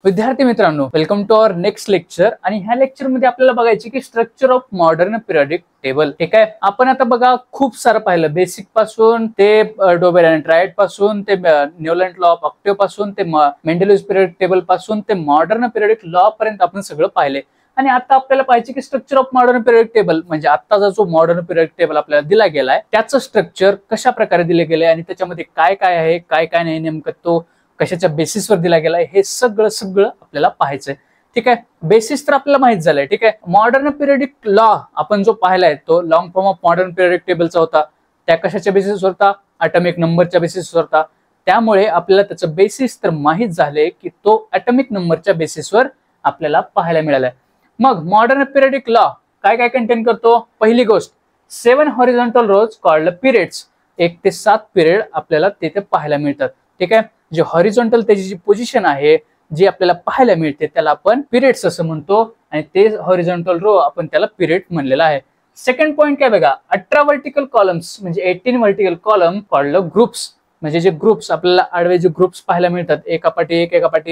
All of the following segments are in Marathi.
विद्यार्थी मित्रांनो, welcome to our next lecture. आणि ह्या लेक्चर मध्ये आपल्याला बघायचे की structure of modern periodic table. ठीक आहे, आपण आता बघा खूप सारं पाहिलं, बेसिक पासून ते डोबेल आणि ट्रायड पासून ते न्यूलँड लॉ ऑफ ऑक्टेव्ह पासून ते मेंडेलिव्ह पिरियडिक टेबल पासून ते मॉडर्न पिरियडिक लॉ पर्यंत आपण सगळं पाहिले. आणि आता आपल्याला पाहिजे की structure of modern periodic table म्हणजे आत्ताचा जो मॉडर्न पिरियडिक टेबल आपल्याला दिला गेलाय त्याचं स्ट्रक्चर कशा प्रकारे दिले गेले आणि त्याच्यामध्ये काय काय आहे, काय काय नाही, नेमकं तो कशाच्या बेसिसवर दिला गेलाय हे सगळं आपल्याला पाहायचंय. ठीक आहे, बेसिस तर आपल्याला माहित झालंय. ठीक आहे, मॉडर्न पिरियडिक लॉ आपण जो पाहिलाय तो long form of modern periodic टेबलचा होता. त्या कशाच्या बेसिसवर होता? ॲटॉमिक नंबरच्या बेसिसवर होता. त्यामुळे आपल्याला त्याचं बेसिस तर माहित झाले की तो ॲटॉमिक नंबरच्या बेसिसवर आपल्याला पाहायला मिळालाय. मग मॉडर्न पिरियडिक लॉ काय काय कंटेन करतो? पहिली गोष्ट, 7 हॉरिझॉन्टल रोज कॉल्ड पिरियड्स. 1 ते 7 पिरियड आपल्याला तिथे पाहायला मिळतात. ठीक आहे, जे हॉरिझॉन्टल त्याची जी पोझिशन आहे जी आपल्याला पाहायला मिळते त्याला आपण पिरियड्स असं म्हणतो आणि ते हॉरिझॉन्टल रो आपण त्याला पिरियड म्हणलेला आहे. सेकंड पॉइंट काय बघा, 18 व्हर्टिकल कॉलम्स म्हणजे 18 व्हर्टिकल कॉलम कॉल्ड ग्रुप्स. म्हणजे जे ग्रुप्स आपल्याला आडवे जे ग्रुप्स पाहायला मिळतात एकापाठी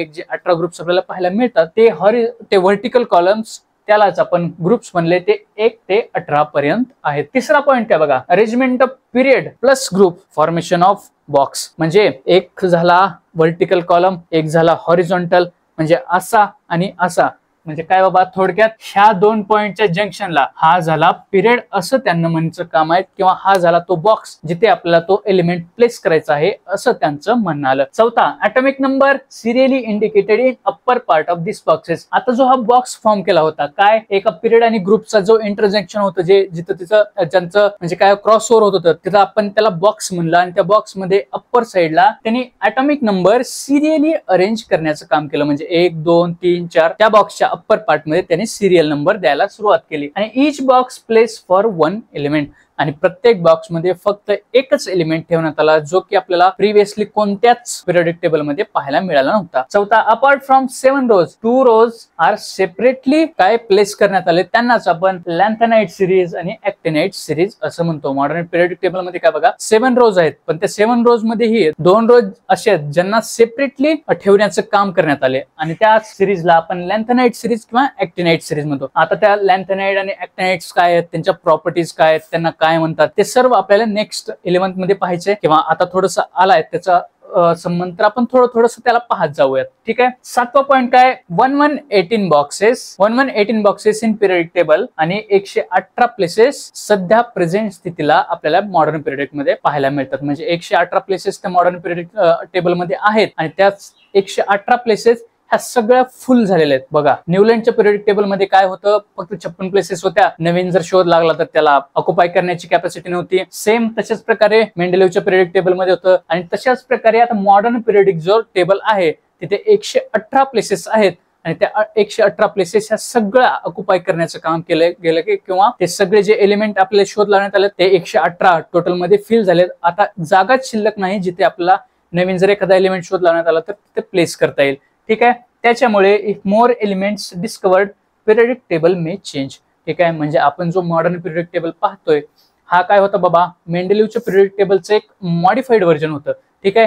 एक जे 18 ग्रुप्स आपल्याला पाहायला मिळतात ते व्हर्टिकल कॉलम्स त्यालाच आपण ग्रुप्स म्हणले. ते 1 ते 18 पर्यंत आहेत. तिसरा पॉइंट काय बघा, arrangement off period plus group formation of box. म्हणजे एक झाला व्हर्टिकल कॉलम, एक झाला हॉरिझॉन्टल म्हणजे असा आणि असा. म्हणजे काय बाबा, थोडक्यात ह्या 2 पॉइंटच्या जंक्शनला हा झाला पिरियड असं त्यांना म्हणायचं काम आहे, किंवा हा झाला तो बॉक्स जिथे आपल्याला तो एलिमेंट प्लेस करायचा आहे असं त्यांचं म्हणणं आलं. चौथा, atomic number serially indicated in upper part of this boxes. आता जो हा बॉक्स फॉर्म केला होता काय, एका पिरियड आणि ग्रुपचा जो इंटरजेक्शन होतं जे जिथं तिचं ज्यांचं म्हणजे काय क्रॉस ओव्हर होत होतं तिथं आपण त्याला बॉक्स म्हणलं. आणि त्या बॉक्स मध्ये अप्पर साइडला त्यांनी ॲटॉमिक नंबर सिरियली अरेंज करण्याचं काम केलं. म्हणजे 1 2 3 4 त्या बॉक्सच्या अप्पर पार्ट मध्ये त्यांनी सिरियल नंबर द्यायला सुरुवात केली. आणि each box place for 1 element. आणि प्रत्येक बॉक्स मध्ये फक्त एकच एलिमेंट ठेवण्यात आला जो की आपल्याला प्रिव्हियसली कोणत्याच पिरियडिक टेबल मध्ये पाहायला मिळाला नव्हता. चौथा, apart from 7 rows 2 rows are separately काय प्लेस करण्यात आले त्यांनाच आपण लॅन्थेनाइट सिरीज आणि ॲक्टिनाइट सिरीज असं म्हणतो. मॉडर्न पिरियडिक टेबल मध्ये काय बघा 7 रोज आहेत, पण त्या 7 रोज मध्येही 2 रोज असे आहेत ज्यांना सेपरेटली ठेवण्याचं काम करण्यात आले आणि त्या सिरीजला आपण लॅन्थेनाइट सिरीज किंवा ॲक्टिनाइट सिरीज म्हणतो. आता त्या लॅन्थेनाइट आणि ॲक्टिनाइट्स काय आहेत, त्यांच्या प्रॉपर्टीज काय आहेत, त्यांना काय म्हणतात ते सर्व आपल्याला नेक्स्ट 11th मध्ये पाहायचे, किंवा आता थोडस आलाय त्याचा संबंध तर आपण थोडस त्याला पाहत जाऊयात. ठीक आहे, 7वा पॉइंट काय, 1118 बॉक्सेस इन पिरियडिक टेबल आणि 118 प्लेसेस सध्या प्रेझेंट स्थितीला आपल्याला मॉडर्न पिरियडिक मध्ये पाहायला मिळतात. म्हणजे 118 प्लेसेस त्या मॉडर्न पिरियडिक टेबल मध्ये आहेत आणि त्याच 118 प्लेसेस ह्या सगळ्या फुल झालेल्या आहेत. बघा, न्यूलँडच्या पिरियडिक टेबल मध्ये काय होतं, फक्त 56 प्लेसेस होत्या. नवीन जर शोध लागला तर त्याला ऑक्युपाय करण्याची कॅपॅसिटी नव्हती. सेम तशाच प्रकारे मेंडेलिव्हच्या पिरियडिक टेबल मध्ये होतं. आणि तशाच प्रकारे आता मॉडर्न पिरियडिक जो टेबल आहे तिथे 118 प्लेसेस आहेत आणि त्या 118 प्लेसेस ह्या सगळ्या ऑक्युपाय करण्याचं काम केलं गेलं की, किंवा ते सगळे जे एलिमेंट आपल्याला शोध लावण्यात आले ते 118 टोटल मध्ये फिल झालेत. आता जागाच शिल्लक नाही जिथे आपल्याला नवीन जर एखादा एलिमेंट शोध लावण्यात आला तर तिथे प्लेस करता येईल. ठीक आहे, त्याच्यामुळे if more elements discovered periodic table may change. ठीक आहे, म्हणजे आपण जो मॉडर्न पिरियडिक टेबल पाहतोय हा काय होता बाबा, मेंडेलिव्हच्या पिरियडिक टेबलचं एक मॉडिफाईड व्हर्जन होतं. ठीक आहे,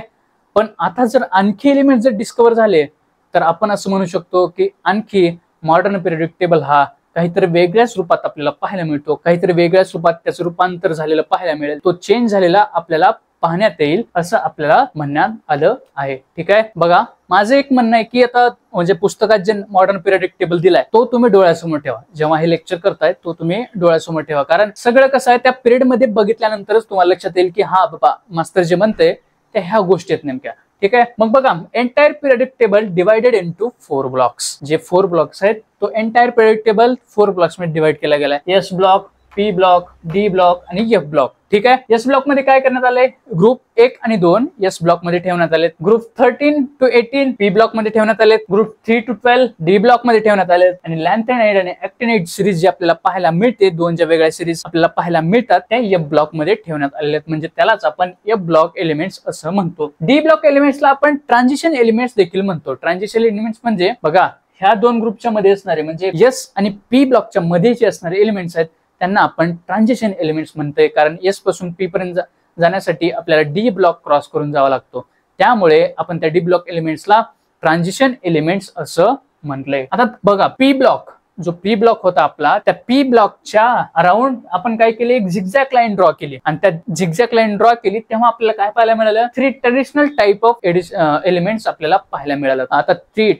पण आता जर आणखी एलिमेंट जर डिस्कवर झाले तर आपण असं म्हणू शकतो की आणखी मॉडर्न पिरियडिक टेबल हा काहीतरी वेगळ्याच रूपात आपल्याला पाहायला मिळतो, काहीतरी वेगळ्याच रूपात त्याचं रूपांतर झालेलं पाहायला मिळेल, तो चेंज झालेला आपल्याला पाहण्यात येईल असं आपल्याला म्हणण्यात आलं आहे. ठीक आहे, बघा माझं एक म्हणणं आहे की आता म्हणजे पुस्तकात जे मॉडर्न पिरियडिक टेबल दिलाय तो तुम्ही डोळ्यासमोर ठेवा. जेव्हा हे लेक्चर करताय तो तुम्ही डोळ्यासमोर ठेवा, कारण सगळं कसं आहे त्या पिरियड मध्ये बघितल्यानंतरच तुम्हाला लक्षात येईल की हा बाबा मास्तर जे म्हणते त्या ह्या गोष्टी आहेत नेमक्या. ठीक आहे, मग बघा entire periodic table divided into 4 blocks. जे 4 ब्लॉक्स आहेत तो एंटायर पिरियडिक टेबल 4 ब्लॉक्स मध्ये डिवाइड केला गेलाय. S block, P block, D block आणि एफ ब्लॉक. ठीक आहे, एस ब्लॉक मध्ये काय करण्यात आलंय, ग्रुप 1 आणि 2 एस ब्लॉक मध्ये ठेवण्यात आले. ग्रुप 13 to 18 पी ब्लॉक मध्ये ठेवण्यात आले. ग्रुप 3 to 12 डी ब्लॉक मध्ये ठेवण्यात आले. आणि लॅन्थेनाइट आणि ॲक्टिनाइट सिरीज जी आपल्याला पाहायला मिळते, 2 ज्या वेगळ्या सिरीज आपल्याला पाहायला मिळतात त्या एफ ब्लॉक मध्ये ठेवण्यात आलेले आहेत. म्हणजे त्यालाच आपण एफ ब्लॉक एलिमेंट्स असं म्हणतो. डी ब्लॉक एलिमेंट्सला आपण ट्रान्झिशन एलिमेंट्स देखील म्हणतो. ट्रान्झिशन एलिमेंट्स म्हणजे बघा ह्या 2 ग्रुपच्या मध्ये असणारे म्हणजे एस आणि पी ब्लॉकच्या मध्ये जे असणारे एलिमेंट्स आहेत त्यांना आपण ट्रान्झिशन एलिमेंट्स म्हणतोय, कारण एस पासून पी पर्यंत जाण्यासाठी आपल्याला डी ब्लॉक क्रॉस करून जावा लागतो. त्यामुळे आपण त्या डी ब्लॉक एलिमेंट्सला ट्रान्झिशन एलिमेंट्स असं म्हटलंय. आता बघा पी ब्लॉक, जो पी ब्लॉक होता आपला, त्या पी ब्लॉकच्या अराउंड आपण काय केले, एक झिगझॅग लाईन ड्रॉ केली आणि त्या झिगझॅग लाईन ड्रॉ केली तेव्हा आपल्याला काय पाहायला मिळालं, 3 ट्रेडिशनल टाइप ऑफ एलिमेंट्स आपल्याला पाहायला मिळालं. आता 3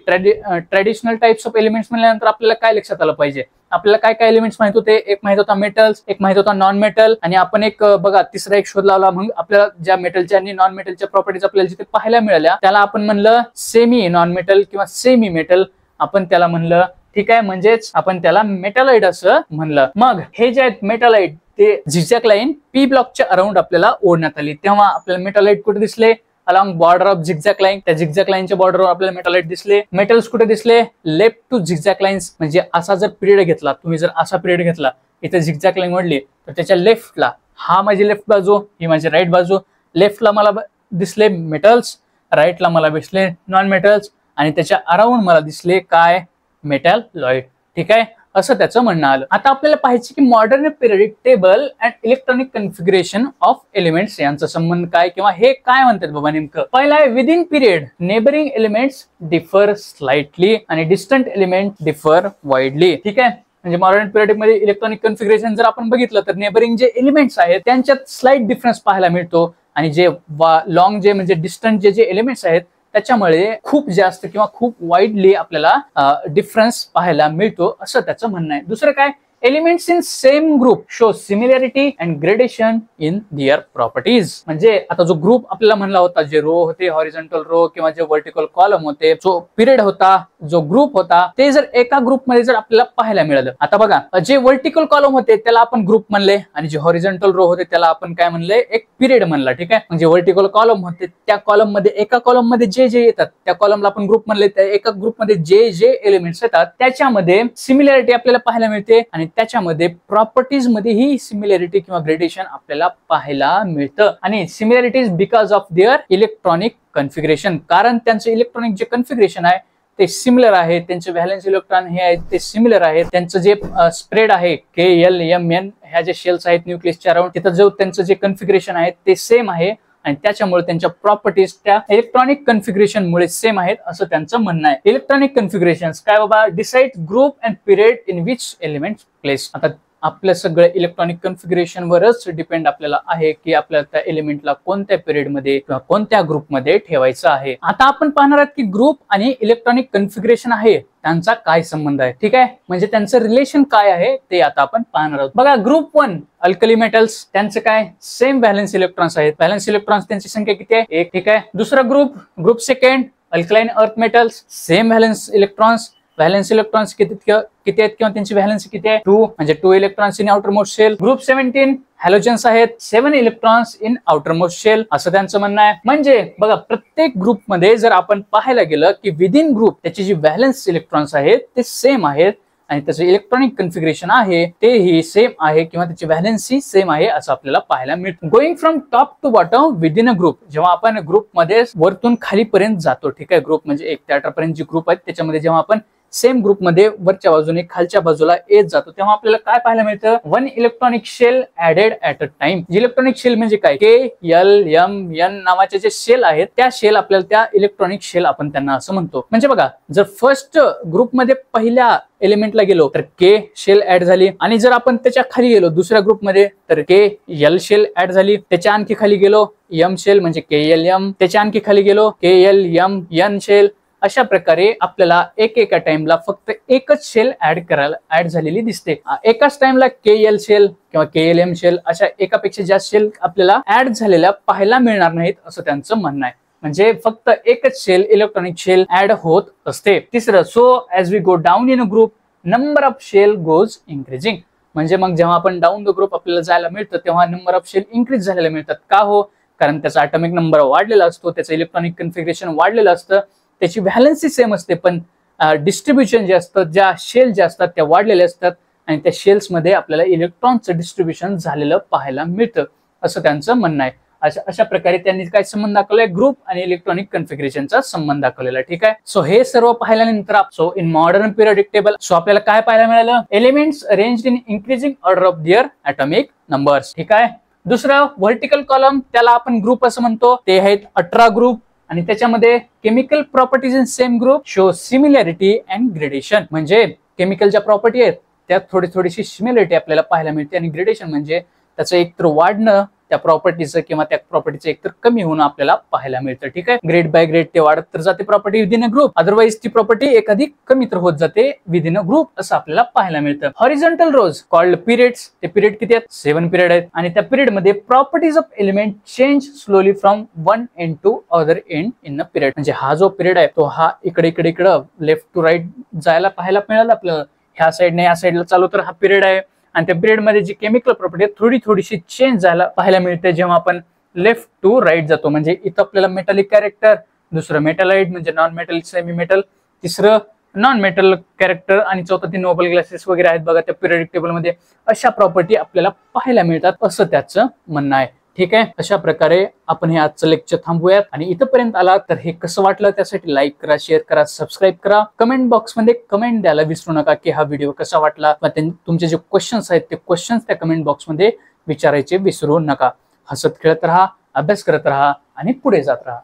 ट्रेडिशनल टाइप्स ऑफ एलिमेंट्स म्हणल्यानंतर आपल्याला काय लक्षात आलं पाहिजे, आपल्याला काय काय एलिमेंट्स माहित होते, एक माहित होता मेटल्स, एक माहित होता नॉन मेटल, आणि आपण एक बघा तिसरा एक शोध लावला. मग आपल्याला ज्या मेटलच्या आणि नॉन मेटलच्या प्रॉपर्टीज आपल्याला जिथे पाहायला मिळाल्या त्याला आपण म्हणलं सेमी नॉन मेटल किंवा सेमी मेटल आपण त्याला म्हणलं. ठीक आहे, म्हणजेच आपण त्याला मेटॅलाइट असं म्हणलं. मग हे जे आहेत मेटॅलाइट ते झिगझॅग लाईन पी ब्लॉकच्या अराउंड आपल्याला ओढण्यात आली, तेव्हा आपल्याला मेटॅलाइट कुठे दिसले, along border of zigzag line. त्या झिगझॅग लाईनच्या बॉर्डरवर आपल्याला मेटॅलाइट दिसले. मेटल्स कुठे दिसले, लेफ्ट टू झिगझॅग लाईन्स. म्हणजे असा जर पिरियड घेतला तुम्ही, जर असा पिरियड घेतला, इथे झिगझॅग लाईन ओढली तर त्याच्या लेफ्टला, हा माझी लेफ्ट बाजू, ही माझी राईट बाजू, लेफ्टला मला दिसले मेटल्स, राईटला मला दिसले नॉन मेटल्स, आणि त्याच्या अराउंड मला दिसले काय, मेटॅलॉइड. ठीक आहे, असं त्याचं म्हणणं आलं. आता आपल्याला पाहायचं की modern periodic table and electronic configuration of elements यांचा संबंध काय, किंवा हे काय म्हणतात बाबा नेमकं. पहिला आहे within period neighbouring elements differ slightly आणि डिस्टंट एलिमेंट डिफर वाइडली. ठीक आहे, म्हणजे मॉडर्न पिरियडिक मध्ये इलेक्ट्रॉनिक कन्फिगरेशन जर आपण बघितलं तर नेबरिंग जे एलिमेंट्स आहेत त्यांच्यात स्लाइट डिफरन्स पाहायला मिळतो, आणि जे लॉंग जे म्हणजे डिस्टंट जे एलिमेंट्स आहेत त्याच्यामुळे खूप जास्त किंवा खूप वाईडली आपल्याला डिफरन्स पाहायला मिळतो, असं त्याचं म्हणणं आहे. दुसरं काय, elements in same group show similarity and gradation in their properties. म्हणजे आता जो ग्रुप आपल्याला म्हणला होता, जे रो होते हॉरिझॉन्टल रो किंवा जे व्हर्टिकल कॉलम होते, जो पिरियड होता, जो ग्रुप होता, ते जर एका ग्रुपमध्ये जर आपल्याला पाहायला मिळालं. आता बघा, जे व्हर्टिकल कॉलम होते त्याला आपण ग्रुप म्हणले, आणि जे हॉरिझॉन्टल रो होते त्याला आपण काय म्हणले, एक पिरियड म्हणला. ठीक आहे, म्हणजे व्हर्टिकल कॉलम होते त्या कॉलम मध्ये, एका कॉलम मध्ये जे जे येतात त्या कॉलमला आपण ग्रुप म्हणले. त्या एका ग्रुपमध्ये जे जे एलिमेंट्स येतात त्याच्यामध्ये सिमिलॅरिटी आपल्याला पाहायला मिळते, आणि त्याच्यामध्ये प्रॉपर्टीज मध्ये ही सिमिलॅरिटी किंवा ग्रेडेशन आपल्याला पाहायला मिळतं. आणि similarities because of their electronic configuration, कारण त्यांचं इलेक्ट्रॉनिक जे कन्फिगरेशन आहे ते सिमिलर आहे, त्यांचे व्हॅलेन्स इलेक्ट्रॉन हे आहेत ते सिमिलर आहेत, त्यांचं जे स्प्रेड आहे KLMN ह्या जे शेल्स आहेत न्यूक्लियसच्या अराउंड, तिथं जो त्यांचं जे कन्फिगरेशन आहे ते सेम आहे, आणि त्याच्यामुळे त्यांच्या प्रॉपर्टीज त्या इलेक्ट्रॉनिक कन्फिगरेशन मुळे सेम आहेत, असं त्यांचं म्हणणं आहे. इलेक्ट्रॉनिक कन्फिगरेशन काय बाबा, decide group and period in which element place. आता आपलं सगळं इलेक्ट्रॉनिक कन्फिगरेशन वरच डिपेंड आपल्याला आहे की आपल्याला त्या एलिमेंटला कोणत्या पिरियड मध्ये किंवा कोणत्या ग्रुपमध्ये ठेवायचं आहे. आता आपण पाहणार आहोत की ग्रुप आणि इलेक्ट्रॉनिक कन्फिगरेशन आहे त्यांचा काय संबंध आहे. ठीक आहे, म्हणजे त्यांचं रिलेशन काय आहे ते आता आपण पाहणार आहोत. बघा, ग्रुप 1 अल्कली मेटल्स, त्यांचं काय, सेम व्हॅलेन्स इलेक्ट्रॉन्स आहेत. व्हॅलेन्स इलेक्ट्रॉन्स त्यांची संख्या किती आहे, 1. ठीक आहे, दुसरा group second alkaline earth metals, same valence electrons. Valence electrons किती आहेत किंवा त्यांची व्हॅलेन्सी किती आहे, 2, म्हणजे 2 electrons in outermost shell. Group 17 halogens आहेत, 7 electrons in outermost shell, असं त्यांचं म्हणणं आहे. म्हणजे बघा, प्रत्येक ग्रुपमध्ये जर आपण पाहायला गेलं की विदिन ग्रुप त्याची जी व्हॅलेन्स इलेक्ट्रॉन्स आहेत ते सेम आहेत, आणि त्याचं इलेक्ट्रॉनिक कन्फिगरेशन आहे तेही सेम आहे, किंवा त्याची व्हॅलेन्सी सेम आहे असं आपल्याला पाहायला मिळतं. Going from top to bottom within a group, जेव्हा आपण ग्रुपमध्ये वरतून खालीपर्यंत जातो. ठीक आहे, ग्रुप म्हणजे 1 ते 18 पर्यंत जी ग्रुप आहेत त्याच्यामध्ये जेव्हा आपण सेम ग्रुपमध्ये वरच्या बाजूने खालच्या बाजूला येत जातो तेव्हा आपल्याला काय पाहायला मिळतं, 1 electronic shell added at a time. Electronic shell म्हणजे काय, KLMN नावाचे जे शेल आहेत त्या शेल आपल्याला त्या इलेक्ट्रॉनिक शेल आपण त्यांना असं म्हणतो. म्हणजे बघा, जर फर्स्ट ग्रुपमध्ये पहिल्या एलिमेंटला गेलो तर K शेल ऍड झाली, आणि जर आपण त्याच्या खाली गेलो दुसऱ्या ग्रुपमध्ये तर KL शेल ऍड झाली. त्याच्या आणखी खाली गेलो M शेल म्हणजे KLM, त्याच्या आणखी खाली गेलो KLMN शेल. अशा प्रकारे आपल्याला एका टाइमला फक्त एकच शेल ऍड झालेली दिसते. एकाच टाइमला KL शेल किंवा KLM शेल अशा एकापेक्षा जास्त शेल आपल्याला ऍड झालेल्या पाहायला मिळणार नाहीत, असं त्यांचं म्हणणं आहे. म्हणजे फक्त एकच शेल इलेक्ट्रॉनिक शेल ऍड होत असते. तिसरं, so as we go down in a group number of shell goes increasing. म्हणजे मग जेव्हा आपण डाऊन द ग्रुप आपल्याला जायला मिळतं तेव्हा नंबर ऑफ शेल इन्क्रीज झालेले मिळतात. का हो, कारण त्याचा ॲटॉमिक नंबर वाढलेला असतो, त्याचं इलेक्ट्रॉनिक कन्फिगरेशन वाढलेलं असतं, त्याची व्हॅलेन्सी सेम असते, पण डिस्ट्रीब्युशन जे असतं, ज्या शेल ज्या असतात त्या वाढलेल्या असतात, आणि त्या शेल्समध्ये आपल्याला इलेक्ट्रॉनचं डिस्ट्रीब्युशन झालेलं पाहायला मिळतं, असं त्यांचं म्हणणं आहे. अशा प्रकारे त्यांनी काय संबंध दाखवलाय, ग्रुप आणि इलेक्ट्रॉनिक कन्फिगरेशनचा संबंध दाखवलेला. ठीक आहे, सो हे सर्व पाहिल्यानंतर so in modern periodic table so आपल्याला काय पाहायला मिळालं, elements arranged in increasing order of their atomic numbers. ठीक आहे, दुसरं व्हर्टिकल कॉलम, त्याला आपण ग्रुप असं म्हणतो, ते आहेत 18 ग्रुप. आणि त्याच्यामध्ये chemical properties in same group show similarity and gradation. म्हणजे केमिकलच्या प्रॉपर्टी आहेत त्यात थोडीशी सिमिलॅरिटी आपल्याला पाहायला मिळते आणि ग्रेडेशन म्हणजे त्याचं एकतर वाढणं त्या प्रॉपर्टीचं किंवा त्या प्रॉपर्टीचं एकतर कमी होणं आपल्याला पाहायला मिळतं. ठीक आहे, ग्रेड बाय ग्रेड ते वाढत तर जाते property within a group, otherwise ती प्रॉपर्टी एखादी कमी तर होत जाते विदिन अ ग्रुप असं आपल्याला पाहायला मिळतं. हॉरिझॉन्टल रोज कॉल्ड पिरियड्स, ते पिरियड किती आहेत 7 पिरियड आहेत आणि त्या पिरियड मध्ये properties of element change slowly from one end to other end in a period. म्हणजे हा जो पिरियड आहे तो हा इकडे लेफ्ट टू राईट जायला पाहायला मिळाला आपल्याला, ह्या साईडने या साईडला चालू तर हा पिरियड आहे आणि त्या पिरियड मध्ये जी केमिकल प्रॉपर्टी आहे थोडीशी चेंज झाला पाहायला मिळते जेव्हा आपण लेफ्ट टू राईट जातो. म्हणजे इथं आपल्याला मेटॅलिक कॅरेक्टर, दुसरं मेटलाइट म्हणजे नॉन मेटल सेमी मेटल, तिसरं नॉन मेटल कॅरेक्टर आणि चौथं ती नोबल ग्लासेस वगैरे आहेत बघा त्या पिरियडिक टेबल मध्ये. अशा प्रॉपर्टी आपल्याला पाहायला मिळतात असं त्याचं म्हणणं आहे. ठीक आहे, अशा प्रकारे आपण हे आजचं लेक्चर थांबूयात आणि इथपर्यंत आला तर हे कसं वाटलं त्यासाठी लाईक करा, शेअर करा, सबस्क्राईब करा. कमेंट बॉक्स मध्ये कमेंट द्यायला विसरू नका की हा व्हिडिओ कसा वाटला. तुमचे जे क्वेश्चन्स आहेत ते क्वेश्चन्स त्या कमेंट बॉक्स मध्ये विचारायचे विसरू नका. हसत खेळत राहा, अभ्यास करत राहा आणि पुढे जात राहा.